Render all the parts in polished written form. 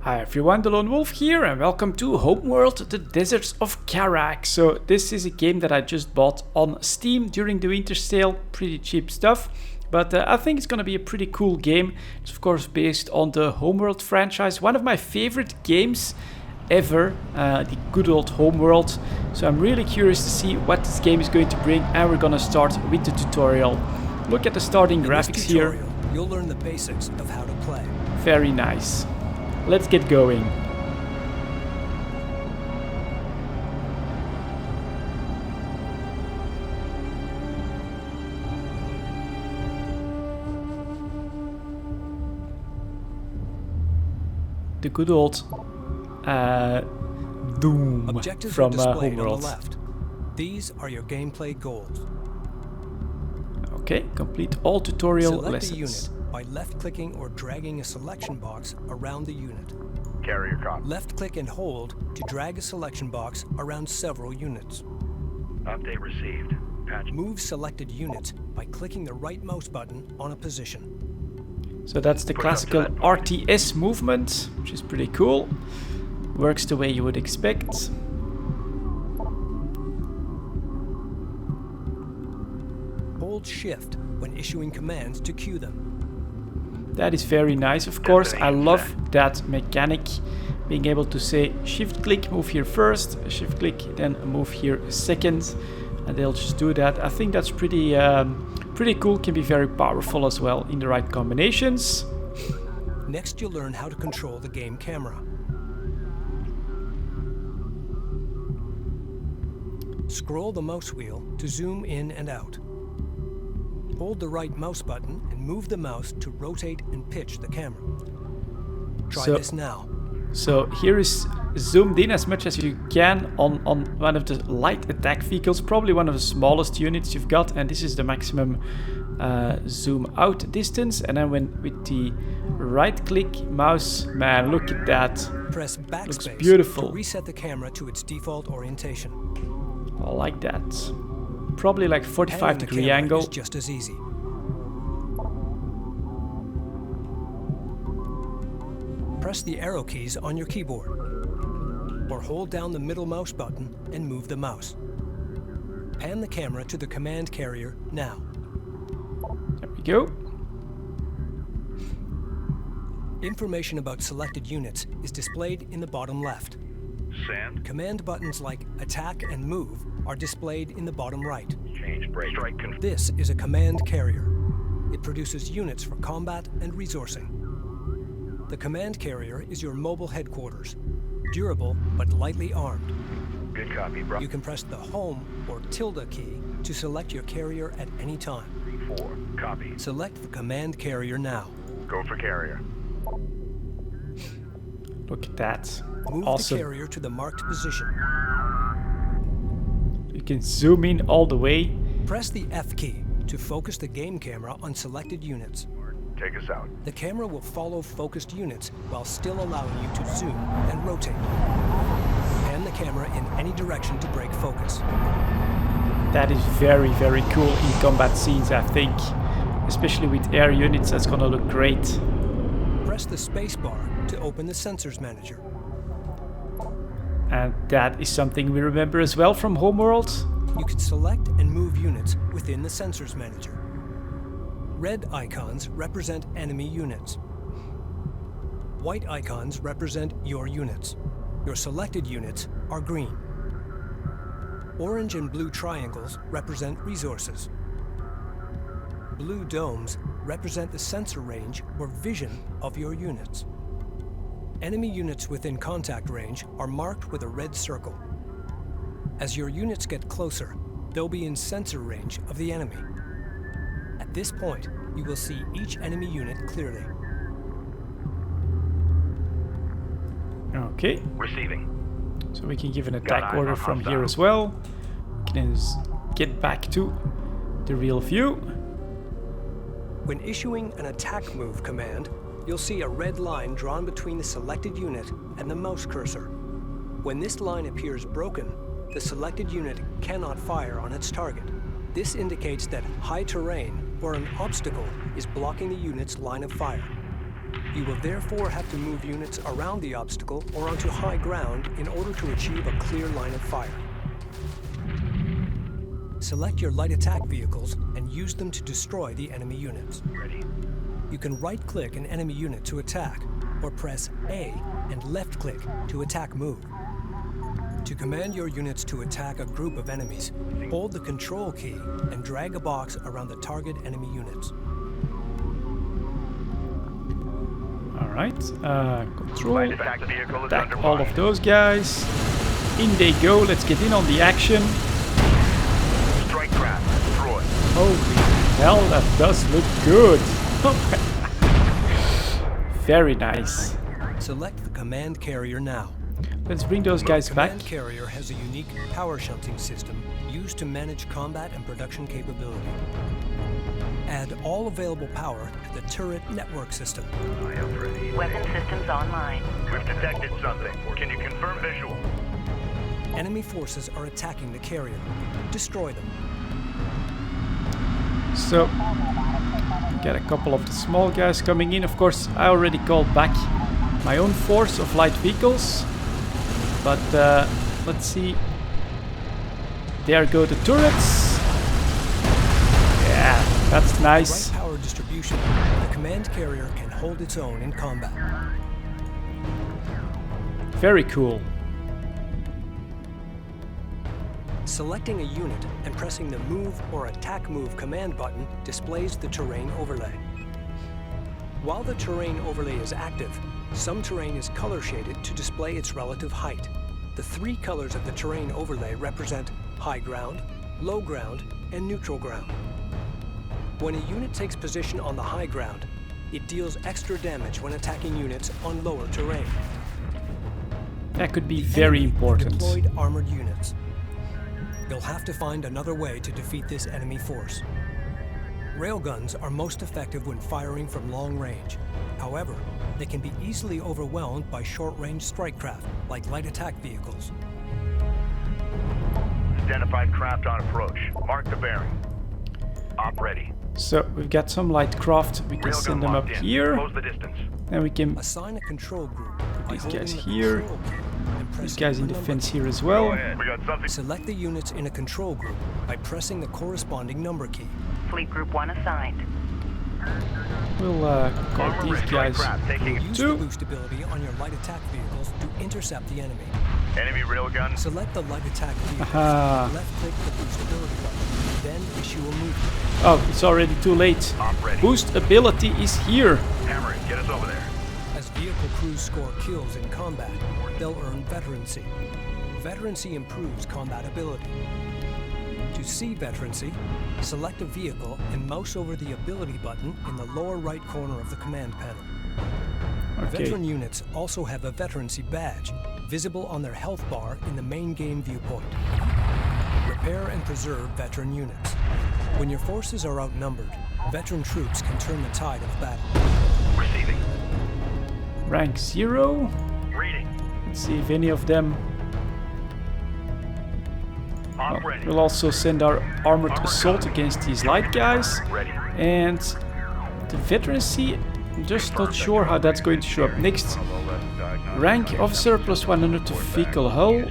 Hi everyone, delonewolf here and welcome to Homeworld, the Deserts of Kharak. So this is a game that I just bought on Steam during the winter sale, pretty cheap stuff. But I think it's gonna be a pretty cool game. It's of course based on the Homeworld franchise, one of my favorite games ever, the good old Homeworld. So I'm really curious to see what this game is going to bring, and we're gonna start with the tutorial. Look at the starting graphics here. You'll learn the basics of how to play. Very nice. Let's get going. The good old Doom Objectives from are displayed Homeworld. on the left. These are your gameplay goals. Okay, complete all tutorial Select lessons. a unit by left-clicking or dragging a selection box around the unit. Carrier copy. Left-click and hold to drag a selection box around several units. Update received. Patch. Move selected units by clicking the right mouse button on a position. So that's the classical RTS movement, which is pretty cool. Works the way you would expect. Hold Shift when issuing commands to queue them. That is very nice. Of course, I love that mechanic. Being able to say shift click, move here first, shift click, then move here second. And they'll just do that. I think that's pretty cool. Can be very powerful as well in the right combinations. Next, you'll learn how to control the game camera. Scroll the mouse wheel to zoom in and out. Hold the right mouse button and move the mouse to rotate and pitch the camera. Try this now. So here is zoomed in as much as you can on one of the light attack vehicles, probably one of the smallest units you've got, and this is the maximum zoom out distance. And then with the right click mouse, man, look at that. Press backspace Looks beautiful. to reset the camera to its default orientation. I like that. Probably like 45-degree angle. Is just as easy. Press the arrow keys on your keyboard, or hold down the middle mouse button and move the mouse. Pan the camera to the command carrier now. There we go. Information about selected units is displayed in the bottom left. Send. Command buttons like attack and move are displayed in the bottom right. Change brake. Strike. This is a command carrier. It produces units for combat and resourcing. The command carrier is your mobile headquarters, durable but lightly armed. Good copy, bro. You can press the home or tilde key to select your carrier at any time. 4. Copy. Select the command carrier now. Go for carrier. Look at that. Move Awesome. the carrier to the marked position. You can zoom in all the way. Press the F key to focus the game camera on selected units. Take us out. The camera will follow focused units while still allowing you to zoom and rotate. Pan the camera in any direction to break focus. That is very, very cool in combat scenes, I think. Especially with air units, that's gonna look great. Press the space bar to open the Sensors Manager. And that is something we remember as well from Homeworld. You can select and move units within the Sensors Manager. Red icons represent enemy units. White icons represent your units. Your selected units are green. Orange and blue triangles represent resources. Blue domes represent the sensor range or vision of your units. Enemy units within contact range are marked with a red circle. As your units get closer, they'll be in sensor range of the enemy. At this point, you will see each enemy unit clearly. Okay, Receiving. so we can give an Got attack eyes order on from hostile. here as well. We can get back to the real view. When issuing an attack move command, you'll see a red line drawn between the selected unit and the mouse cursor. When this line appears broken, the selected unit cannot fire on its target. This indicates that high terrain or an obstacle is blocking the unit's line of fire. You will therefore have to move units around the obstacle or onto high ground in order to achieve a clear line of fire. Select your light attack vehicles and use them to destroy the enemy units. Ready. You can right-click an enemy unit to attack, or press A and left-click to attack move. To command your units to attack a group of enemies, hold the control key and drag a box around the target enemy units. Alright, control, Light attack vehicle is attack under all fire. of those guys. In they go, let's get in on the action. Strike craft. Destroy. Holy hell, that does look good. Very nice. Select the command carrier now. Let's bring those guys back. Command carrier has a unique power shunting system used to manage combat and production capability. Add all available power to the turret network system. I am ready. Weapon systems online. We've detected something. Can you confirm visual? Enemy forces are attacking the carrier. Destroy them. So, get a couple of the small guys coming in. Of course, I already called back my own force of light vehicles. But let's see. There go the turrets. Yeah, that's nice. Right power distribution, the command carrier can hold its own in combat. Very cool. Selecting a unit and pressing the Move or Attack Move command button displays the terrain overlay. While the terrain overlay is active, some terrain is color shaded to display its relative height. The three colors of the terrain overlay represent high ground, low ground, and neutral ground. When a unit takes position on the high ground, it deals extra damage when attacking units on lower terrain. That could be The very enemy important. Deployed armored units. You'll have to find another way to defeat this enemy force. Railguns are most effective when firing from long range. However, they can be easily overwhelmed by short-range strike craft, like light attack vehicles. Identified craft on approach. Mark the bearing. Op ready. So we've got some light craft. We can send Railgun them up locked in. here. Close the distance. And we can Assign a control group by these holding guys the here. control key and these pressing guys in the number defense key. here as Go well. ahead. We got something. Select the units in a control group by pressing the corresponding number key. Fleet Group 1 assigned. We'll call Armor these ready. guys. Craft taking it. Use Two. the boost ability on your light attack vehicles to intercept the enemy. Enemy railgun. Select the light attack vehicle. Aha. Left-click the boost ability button. Then issue a move. Oh, it's already too late. Op ready. Boost ability is here. Hammer it. Get us over there. As vehicle crews score kills in combat, they'll earn Veterancy. Veterancy improves combat ability. To see Veterancy, select a vehicle and mouse over the ability button in the lower right corner of the command panel. Okay. Veteran units also have a Veterancy badge, visible on their health bar in the main game viewpoint. Repair and preserve veteran units. When your forces are outnumbered, veteran troops can turn the tide of battle. Receiving. Rank 0. Reading. Let's see if any of them. Op ready. We'll also send our armored assault against these light guys. Ready. And the veterancy, I'm just not sure how that's going to show up next. Rank officer plus 100 to vehicle hull.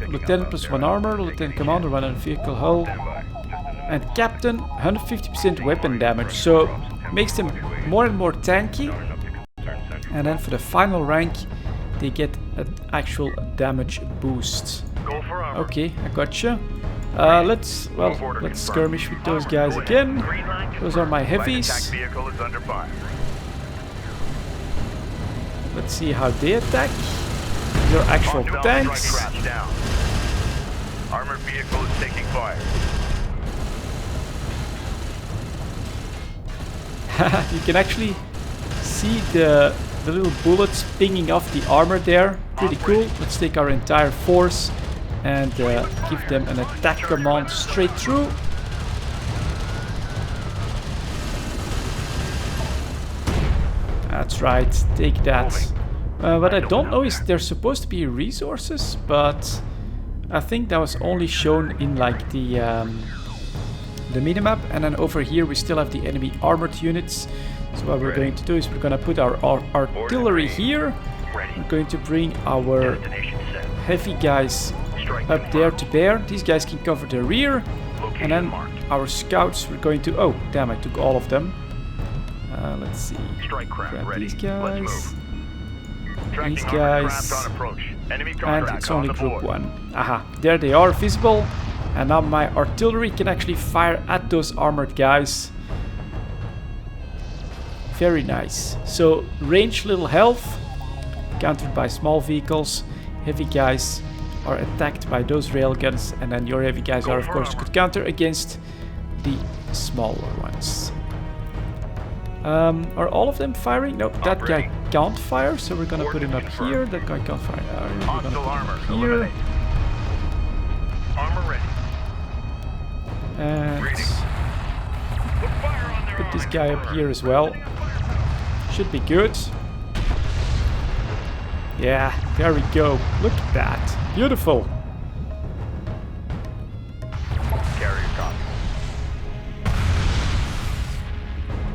Lieutenant plus 1 armor. Lieutenant commander 100 vehicle hull. And captain 150% weapon damage. So makes them more and more tanky. And then for the final rank, they get an actual damage boost. Go for armor. Okay, I gotcha. Let's skirmish with those guys again. Those are my Light attack heavies. vehicle is under fire. Let's see how they attack. These are actual Strike tanks. craft down. Armored vehicle is taking fire. You can actually see the little bullets pinging off the armor there. Pretty cool. Let's take our entire force and give them an attack command straight through. That's right, take that. What I don't know is there's supposed to be resources, but I think that was only shown in like the minimap. And then over here we still have the enemy armored units. So what we're going to do is we're going to put our artillery here. We're going to bring our Destination set. heavy guys up there to bear. These guys can cover the rear. And then our scouts, we're going to... Oh, damn, I took all of them. Let's see. Strike craft Grab ready. these Let's guys. move. Tracking These armored guys. craft on approach. Enemy And contract it's on only the group board. 1. Aha, there they are, visible. And now my artillery can actually fire at those armored guys. Very nice. So, range, little health. Countered by small vehicles. Heavy guys are attacked by those railguns. And then your heavy guys are, of course, good counter against the smaller ones. Are all of them firing? Nope, that guy can't fire, so we're gonna put him up here. That guy can't fire. We're gonna Hostile put armor. him here. Eliminate. Armor ready. And Reading. Put fire on their put this armored guy up component. here as well. Should be good. Yeah, there we go. Look at that. Beautiful. Carrier copy.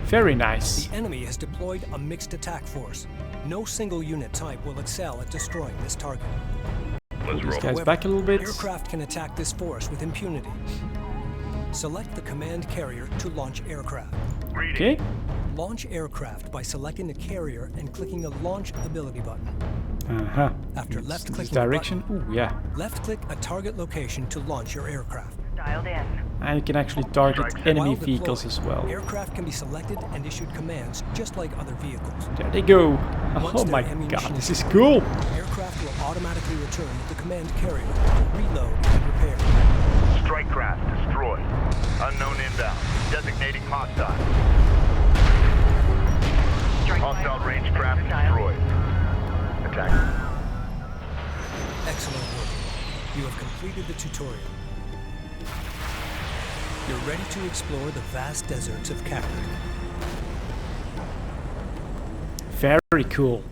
Very nice. The enemy has deployed a mixed attack force. No single unit type will excel at destroying this target. Let's These roll. guys However, back a little bit. aircraft can attack this force with impunity. Select the command carrier to launch aircraft. Reading. Okay. Launch aircraft by selecting the carrier and clicking the launch ability button. Uh-huh. After This left-clicking direction. the button, Ooh, yeah. left-click a target location to launch your aircraft. Dialed in. And you can actually target Strike. enemy While vehicles deployed, as well. Aircraft can be selected and issued commands just like other vehicles. There they go. Once Oh their my ammunition god, this is is cool. Aircraft will automatically return with the command carrier to reload and repair. Strike craft destroyed. Unknown inbound. Designating hostile. Strike Hostile fire. range craft Sensor dialed. destroyed. Attack. Excellent work. You have completed the tutorial. You're ready to explore the vast deserts of Kharak. Very cool.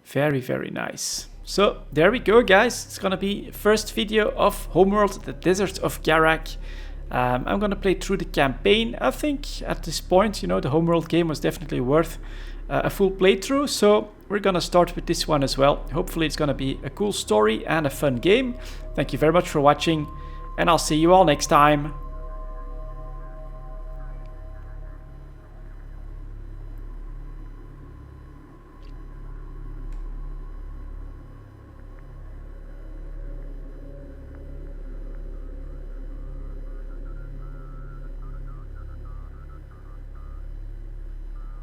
Very, very nice. So there we go, guys. It's gonna be first video of Homeworld, the Deserts of Kharak. I'm gonna play through the campaign. I think at this point, you know, the Homeworld game was definitely worth a full playthrough. So we're gonna start with this one as well. Hopefully it's gonna be a cool story and a fun game. Thank you very much for watching, and I'll see you all next time.